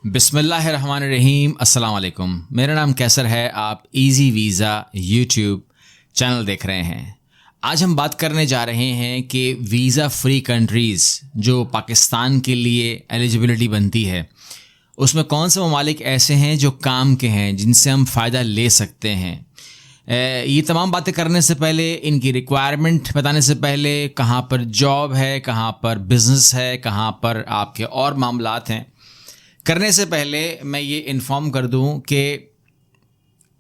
बिस्मिल्लाहिर्रहमानिर्रहीम, अस्सलाम वालेकुम। मेरा नाम कैसर है। आप इजी वीज़ा यूट्यूब चैनल देख रहे हैं। आज हम बात करने जा रहे हैं कि वीज़ा फ्री कंट्रीज़ जो पाकिस्तान के लिए एलिजिबिलिटी बनती है, उसमें कौन से ममालिक ऐसे हैं जो काम के हैं, जिनसे हम फ़ायदा ले सकते हैं। ये तमाम बातें करने से पहले, इनकी रिक्वायरमेंट बताने से पहले, कहाँ पर जॉब है, कहाँ पर बिज़नेस है, कहाँ पर आपके और मामलात हैं, करने से पहले मैं ये इन्फॉर्म कर दूं कि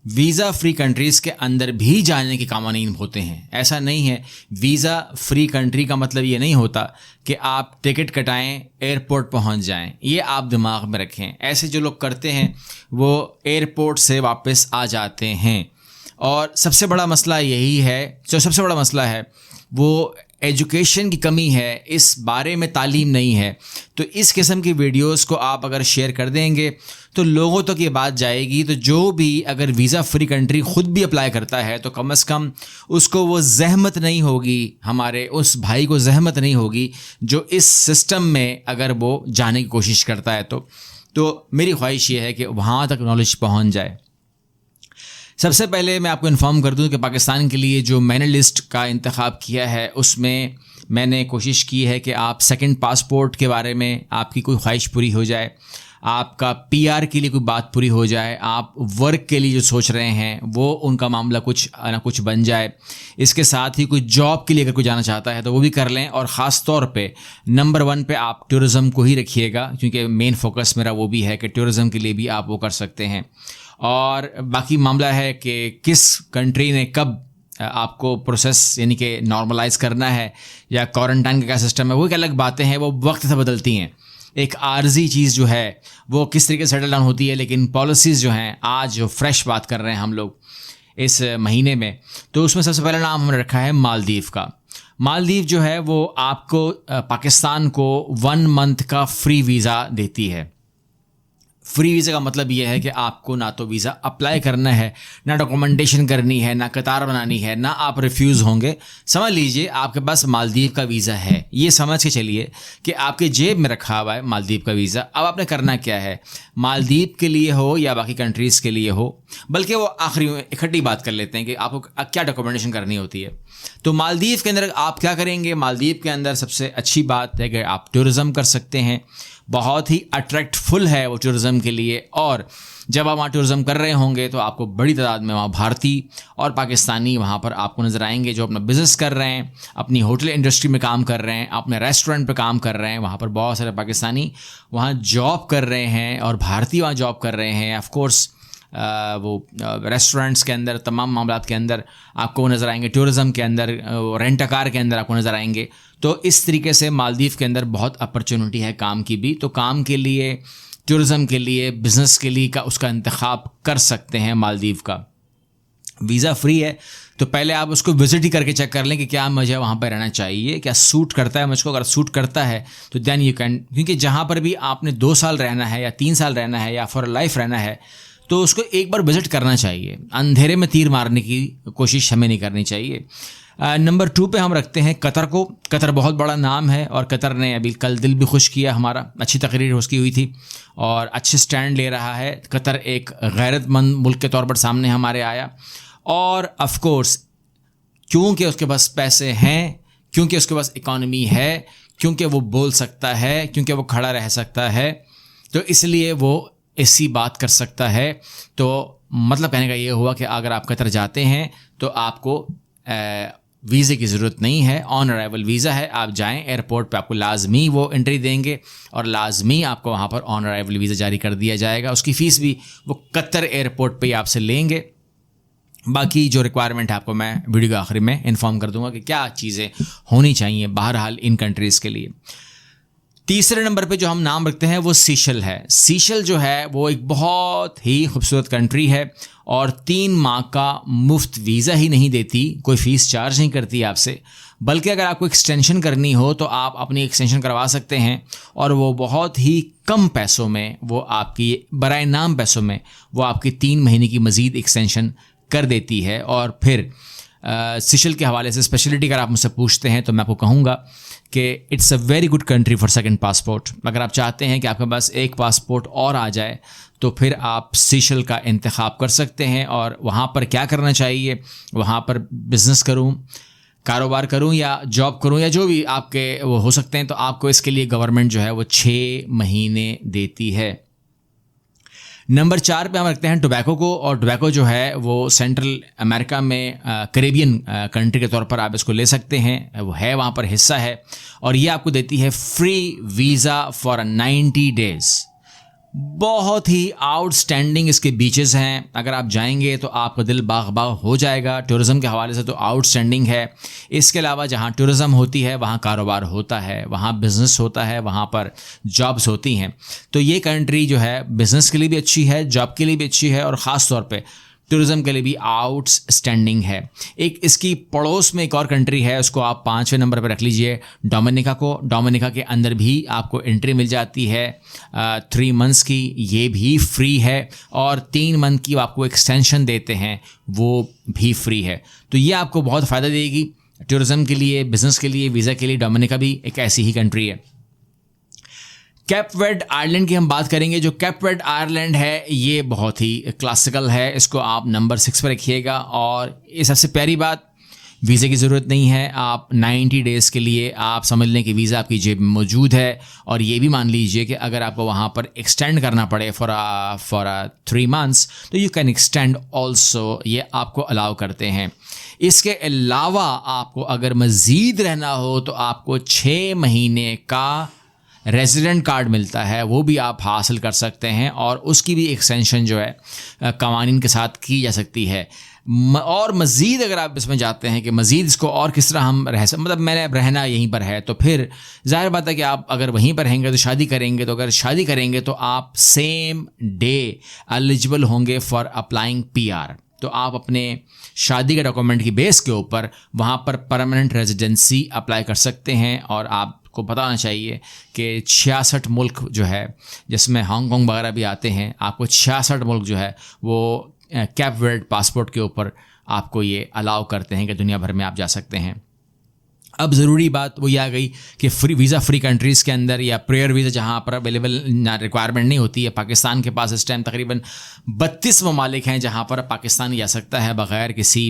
वीज़ा फ्री कंट्रीज़ के अंदर भी जाने के कानून होते हैं। ऐसा नहीं है, वीज़ा फ्री कंट्री का मतलब ये नहीं होता कि आप टिकट कटाएं, एयरपोर्ट पहुंच जाएं। ये आप दिमाग में रखें। ऐसे जो लोग करते हैं वो एयरपोर्ट से वापस आ जाते हैं। और सबसे बड़ा मसला यही है, जो सबसे बड़ा मसला है वो एजुकेशन की कमी है, इस बारे में तालीम नहीं है। तो इस किस्म की वीडियोस को आप अगर शेयर कर देंगे तो लोगों तक ये बात जाएगी। तो जो भी अगर वीज़ा फ्री कंट्री ख़ुद भी अप्लाई करता है तो कम से कम उसको वो जहमत नहीं होगी, हमारे उस भाई को जहमत नहीं होगी जो इस सिस्टम में अगर वो जाने की कोशिश करता है। तो मेरी ख्वाहिश ये है कि वहाँ तक नॉलेज पहुँच जाए। सबसे पहले मैं आपको इन्फॉर्म कर दूं कि पाकिस्तान के लिए जो मैंने लिस्ट का इंतखाब किया है उसमें मैंने कोशिश की है कि आप सेकंड पासपोर्ट के बारे में आपकी कोई ख्वाहिश पूरी हो जाए, आपका पीआर के लिए कोई बात पूरी हो जाए, आप वर्क के लिए जो सोच रहे हैं वो उनका मामला कुछ ना कुछ बन जाए। इसके साथ ही कोई जॉब के लिए अगर कोई जाना चाहता है तो वो भी कर लें। और ख़ास तौर पे नंबर 1 पे आप टूरिज़म को ही रखिएगा, क्योंकि मेन फोकस मेरा वो भी है कि टूरिज़म के लिए भी आप वो कर सकते हैं। और बाकी मामला है कि किस कंट्री ने कब आपको प्रोसेस यानी कि नॉर्मलाइज़ करना है या क्वारंटाइन का क्या सिस्टम है, वो एक अलग बातें हैं, वो वक्त से बदलती हैं। एक आर्जी चीज़ जो है वो किस तरीके से सेटल डाउन होती है, लेकिन पॉलिसीज़ जो हैं, आज जो फ्रेश बात कर रहे हैं हम लोग इस महीने में, तो उसमें सबसे पहला नाम हमने रखा है मालदीव का। मालदीव जो है वो आपको पाकिस्तान को 1 मंथ का फ्री वीज़ा देती है। फ्री वीज़ा का मतलब ये है कि आपको ना तो वीज़ा अप्लाई करना है, ना डॉक्यूमेंटेशन करनी है, ना कतार बनानी है, ना आप रिफ्यूज़ होंगे। समझ लीजिए आपके पास मालदीव का वीज़ा है, ये समझ के चलिए कि आपके जेब में रखा हुआ है मालदीव का वीज़ा। अब आपने करना क्या है, मालदीव के लिए हो या बाकी कंट्रीज़ के लिए हो, बल्कि वो आखिरी में इकट्ठी बात कर लेते हैं कि आपको क्या डॉक्यूमेंटेशन करनी होती है। तो मालदीव के अंदर आप क्या करेंगे, मालदीव के अंदर सबसे अच्छी बात है कि आप टूरिज़म कर सकते हैं। बहुत ही अट्रैक्टफुल है वो टूरिज़म के लिए। और जब आप वहाँ टूरिज़म कर रहे होंगे तो आपको बड़ी तादाद में वहाँ भारतीय और पाकिस्तानी वहाँ पर आपको नज़र आएंगे जो अपना बिज़नेस कर रहे हैं, अपनी होटल इंडस्ट्री में काम कर रहे हैं, अपने रेस्टोरेंट पे काम कर रहे हैं। वहाँ पर बहुत सारे पाकिस्तानी वहाँ जॉब कर रहे हैं और भारतीय वहाँ जॉब कर रहे हैं। ऑफ कोर्स वो रेस्टोरेंट्स के अंदर, तमाम मामलात के अंदर आपको नज़र आएंगे, टूरिज़म के अंदर, रेंट कार के अंदर आपको नज़र आएंगे। तो इस तरीके से मालदीव के अंदर बहुत अपॉर्चुनिटी है काम की भी। तो काम के लिए, टूरिज़म के लिए, बिज़नेस के लिए का उसका इंतखाब कर सकते हैं। मालदीव का वीज़ा फ्री है, तो पहले आप उसको विज़िट ही करके चेक कर लें कि क्या मुझे वहाँ पर रहना चाहिए, क्या सूट करता है मुझको। अगर सूट करता है तो दैन यू कैन, क्योंकि जहाँ पर भी आपने 2 साल रहना है या 3 साल रहना है या फॉर लाइफ रहना है तो उसको एक बार विज़िट करना चाहिए। अंधेरे में तीर मारने की कोशिश हमें नहीं करनी चाहिए। नंबर 2 पे हम रखते हैं कतर को। कतर बहुत बड़ा नाम है और कतर ने अभी कल दिल भी खुश किया हमारा, अच्छी तकरीर उसकी हुई थी और अच्छे स्टैंड ले रहा है। कतर एक गैरतमंद मुल्क के तौर पर सामने हमारे आया। और ऑफ कोर्स क्योंकि उसके पास पैसे हैं, क्योंकि उसके पास इकॉनमी है, क्योंकि वो बोल सकता है, क्योंकि वो खड़ा रह सकता है, तो इसलिए वो ऐसी बात कर सकता है। तो मतलब कहने का ये हुआ कि अगर आप कतर जाते हैं तो आपको वीज़े की ज़रूरत नहीं है, ऑन अराइवल वीज़ा है। आप जाएं, एयरपोर्ट पे आपको लाजमी वो एंट्री देंगे और लाजमी आपको वहाँ पर ऑन अराइवल वीज़ा जारी कर दिया जाएगा। उसकी फ़ीस भी वो कतर एयरपोर्ट पे ही आपसे लेंगे। बाकी जो रिक्वायरमेंट है आपको मैं वीडियो के आखिरी में इन्फॉर्म कर दूंगा कि क्या चीज़ें होनी चाहिए बहरहाल इन कंट्रीज़ के लिए। तीसरे नंबर पे जो हम नाम रखते हैं वो सीशल है। सीशल जो है वो एक बहुत ही खूबसूरत कंट्री है और 3 माह का मुफ्त वीज़ा ही नहीं देती, कोई फ़ीस चार्ज नहीं करती आपसे, बल्कि अगर आपको एक्सटेंशन करनी हो तो आप अपनी एक्सटेंशन करवा सकते हैं और वो बहुत ही कम पैसों में, वो आपकी बराए नाम पैसों में वो आपकी 3 महीने की मज़ीद एक्सटेंशन कर देती है। और फिर सिशल के हवाले से स्पेशलिटी अगर आप मुझसे पूछते हैं तो मैं आपको कहूँगा कि it's a very good country for second passport. अगर आप चाहते हैं कि आपके पास एक पासपोर्ट और आ जाए तो फिर आप सिशल का इंतखाब कर सकते हैं। और वहाँ पर क्या करना चाहिए, वहाँ पर बिज़नेस करूँ, कारोबार करूं या जॉब करूं या जो भी आपके वो हो सकते हैं, तो आपको इसके लिए गवर्नमेंट जो है वो 6 महीने देती है। नंबर 4 पे हम रखते हैं टोबैको को। और टोबैको जो है वो सेंट्रल अमेरिका में कैरेबियन कंट्री के तौर पर आप इसको ले सकते हैं, वो है वहाँ पर हिस्सा है। और ये आपको देती है फ्री वीज़ा फॉर 90 डेज़। बहुत ही आउटस्टैंडिंग इसके बीचेस हैं, अगर आप जाएंगे तो आपका दिल बाग बाग हो जाएगा। टूरिज़्म के हवाले से तो आउटस्टैंडिंग है। इसके अलावा जहाँ टूरिज़्म होती है वहाँ कारोबार होता है, वहाँ बिज़नेस होता है, वहाँ पर जॉब्स होती हैं। तो ये कंट्री जो है बिज़नेस के लिए भी अच्छी है, जॉब के लिए भी अच्छी है और ख़ास तौर पे टूरिज़्म के लिए भी आउटस्टैंडिंग है। एक इसकी पड़ोस में एक और कंट्री है, उसको आप 5वें नंबर पर रख लीजिए, डोमिनिका को। डोमिनिका के अंदर भी आपको एंट्री मिल जाती है 3 मंथ्स की, ये भी फ्री है। और 3 मंथ की आपको एक्सटेंशन देते हैं, वो भी फ्री है। तो ये आपको बहुत फ़ायदा देगी टूरिज़्म के लिए, बिज़नेस के लिए, वीज़ा के लिए। डोमिनिका भी एक ऐसी ही कंट्री है। कैप वर्ड आयरलैंड की हम बात करेंगे। जो कैप वर्ड आयरलैंड है ये बहुत ही क्लासिकल है, इसको आप नंबर 6 पर रखिएगा। और ये सबसे प्यारी बात, वीज़े की ज़रूरत नहीं है। आप 90 डेज़ के लिए आप समझ लें कि वीज़ा आपकी जेब में मौजूद है। और ये भी मान लीजिए कि अगर आपको वहाँ पर एक्सटेंड करना पड़े फॉर 3 मंथ्स तो यू कैन एक्सटेंड ऑल्सो, ये आपको अलाउ करते हैं। इसके अलावा आपको अगर मज़ीद रहना हो तो आपको 6 महीने का रेजिडेंट कार्ड मिलता है, वो भी आप हासिल कर सकते हैं। और उसकी भी एक्सटेंशन जो है कवानीन के साथ की जा सकती है। और मज़ीद अगर आप इसमें जाते हैं कि मज़ीद इसको और किस तरह हम मतलब मैंने रहना यहीं पर है, तो फिर ज़ाहिर बात है कि आप अगर वहीं पर रहेंगे तो शादी करेंगे, तो अगर शादी करेंगे तो आप सेम डे एलिजिबल होंगे फॉर अप्लाइंग PR। तो आप अपने शादी के डॉक्यूमेंट की बेस के ऊपर वहाँ पर परमानेंट रेजिडेंसी अप्लाई कर सकते हैं। और आपको पता होना चाहिए कि 66 मुल्क जो है, जिसमें हांगकांग वगैरह भी आते हैं, आपको 66 मुल्क जो है वो कैप वर्ड पासपोर्ट के ऊपर आपको ये अलाउ करते हैं कि दुनिया भर में आप जा सकते हैं। अब ज़रूरी बात वो ये आ गई कि वीज़ा फ्री कंट्रीज़ के अंदर या प्रेयर वीज़ा जहाँ पर अवेलेबल रिक्वायरमेंट नहीं होती है। पाकिस्तान के पास इस टाइम तकरीबन 32 ममालिक हैं जहाँ पर पाकिस्तान जा सकता है बग़ैर किसी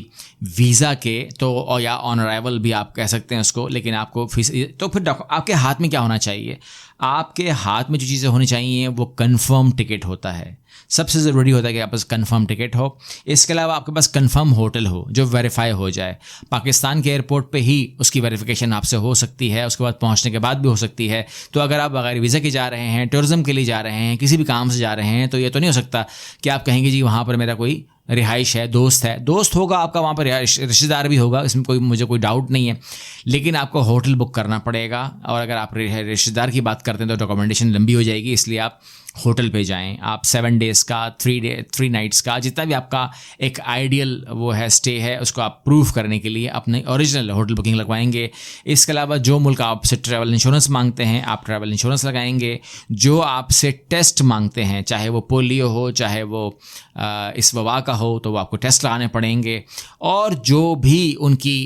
वीज़ा के, तो या ऑन अराइवल भी आप कह सकते हैं उसको। लेकिन आपको फीस तो फिर आपके हाथ में क्या होना चाहिए, आपके हाथ में जो चीज़ें होनी चाहिए वो कंफर्म टिकट होता है। सबसे ज़रूरी होता है कि आपके पास कंफर्म टिकट हो। इसके अलावा आपके पास कंफर्म होटल हो जो वेरीफाई हो जाए। पाकिस्तान के एयरपोर्ट पे ही उसकी वेरिफिकेशन आपसे हो सकती है, उसके बाद पहुंचने के बाद भी हो सकती है। तो अगर आप बगैर वीज़ा के जा रहे हैं, टूरिज़्म के लिए जा रहे हैं, किसी भी काम से जा रहे हैं, तो ये तो नहीं हो सकता कि आप कहेंगे जी वहाँ पर मेरा कोई रिहाइश है, दोस्त होगा आपका वहाँ पर, रिश्तेदार भी होगा, इसमें मुझे कोई डाउट नहीं है। लेकिन आपको होटल बुक करना पड़ेगा। और अगर आप रिश्तेदार की बात करते हैं तो डॉक्यूमेंटेशन लंबी हो जाएगी, इसलिए आप होटल पे जाएं। आप 7 डेज़ का, 3 नाइट्स का, जितना भी आपका एक आइडियल वो है स्टे है, उसको आप प्रूव करने के लिए अपने ओरिजिनल होटल बुकिंग लगवाएंगे। इसके अलावा जो मुल्क आपसे ट्रैवल इंश्योरेंस मांगते हैं, आप ट्रैवल इंश्योरेंस लगाएंगे। जो आपसे टेस्ट मांगते हैं, चाहे वो पोलियो हो, चाहे वो इस वबा का हो, तो वो आपको टेस्ट लगाने पड़ेंगे। और जो भी उनकी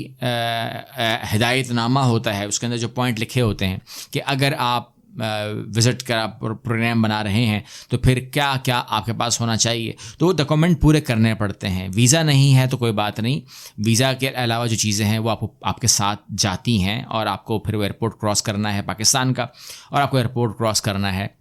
हिदायतनामा होता है उसके अंदर जो पॉइंट लिखे होते हैं कि अगर आप विज़िट का प्रोग्राम बना रहे हैं तो फिर क्या क्या आपके पास होना चाहिए, तो वो डॉक्यूमेंट पूरे करने पड़ते हैं। वीज़ा नहीं है तो कोई बात नहीं, वीज़ा के अलावा जो चीज़ें हैं वो आपके साथ जाती हैं। और आपको फिर वो एयरपोर्ट क्रॉस करना है पाकिस्तान का, और आपको एयरपोर्ट क्रॉस करना है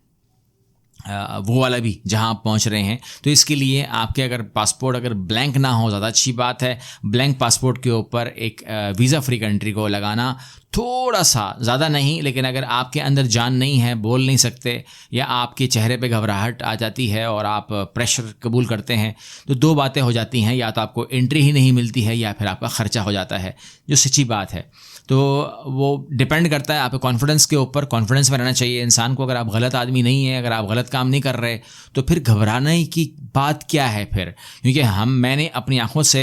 वो वाला भी जहां आप पहुंच रहे हैं। तो इसके लिए आपके अगर पासपोर्ट अगर ब्लैंक ना हो, ज़्यादा अच्छी बात है। ब्लैंक पासपोर्ट के ऊपर एक वीज़ा फ्री कंट्री को लगाना थोड़ा सा, ज़्यादा नहीं, लेकिन अगर आपके अंदर जान नहीं है, बोल नहीं सकते, या आपके चेहरे पे घबराहट आ जाती है और आप प्रेशर कबूल करते हैं, तो 2 बातें हो जाती हैं, या तो आपको एंट्री ही नहीं मिलती है या फिर आपका ख़र्चा हो जाता है, जो सच्ची बात है। तो वो डिपेंड करता है आपके कॉन्फिडेंस के ऊपर। कॉन्फिडेंस में रहना चाहिए इंसान को। अगर आप गलत आदमी नहीं है, अगर आप गलत काम नहीं कर रहे, तो फिर घबराने की बात क्या है फिर। क्योंकि मैंने अपनी आंखों से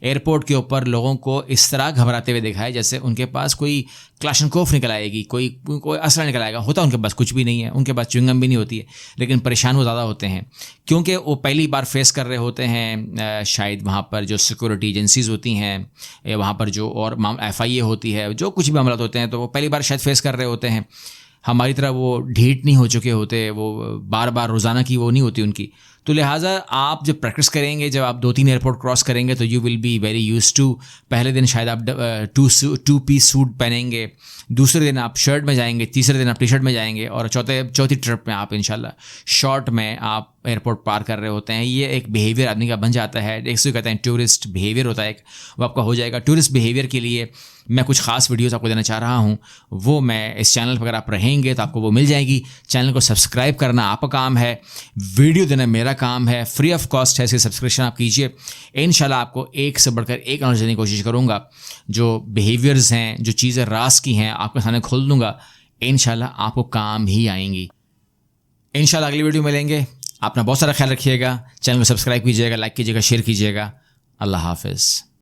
एयरपोर्ट के ऊपर लोगों को इस तरह घबराते हुए देखा है जैसे उनके पास कोई क्लाशनकोफ निकल आएगी, कोई कोई असला निकल आएगा। होता उनके पास कुछ भी नहीं है, उनके पास च्युइंगम भी नहीं होती है, लेकिन परेशान वो ज़्यादा होते हैं क्योंकि वो पहली बार फेस कर रहे होते हैं शायद वहाँ पर जो सिक्योरिटी एजेंसीज़ होती हैं, वहाँ पर जो और FIA होती है, जो कुछ भी मामला होते हैं, तो वो पहली बार शायद फेस कर रहे होते हैं। हमारी तरह वो ढीठ नहीं हो चुके होते, वो बार बार रोज़ाना की वो नहीं होती उनकी। तो लिहाजा आप जब प्रैक्टिस करेंगे, जब आप 2-3 एयरपोर्ट क्रॉस करेंगे तो you will be very use to. पहले दिन शायद आप 2-piece सूट पहनेंगे, दूसरे दिन आप शर्ट में जाएंगे, तीसरे दिन आप टी शर्ट में जाएंगे, और चौथी ट्रिप में आप इंशाल्लाह शॉर्ट में आप एयरपोर्ट पार कर रहे होते हैं। ये एक बिहेवियर आदमी का बन जाता है, इसको कहते हैं टूरिस्ट बिहेवियर होता है, वो आपका हो जाएगा। टूरिस्ट बिहेवियर के लिए मैं कुछ खास वीडियोस आपको देना चाह रहा हूँ, वो मैं इस चैनल पर अगर आप रहेंगे तो आपको वो मिल जाएगी। चैनल को सब्सक्राइब करना आपका काम है, वीडियो देना मेरा काम है, फ्री ऑफ कॉस्ट है, इसकी सब्सक्रिप्शन आप कीजिए। इंशाल्लाह आपको एक से बढ़कर एक नॉलेज देने की कोशिश करूँगा। जो बिहेवियर्स हैं, जो चीज़ें रास की हैं, आपके सामने खोल दूँगा, इंशाल्लाह आपको काम ही आएंगी। इंशाल्लाह अगली वीडियो मिलेंगे। अपना बहुत सारा ख्याल रखिएगा, चैनल को सब्सक्राइब कीजिएगा, लाइक कीजिएगा, शेयर कीजिएगा। अल्लाह हाफ़िज़।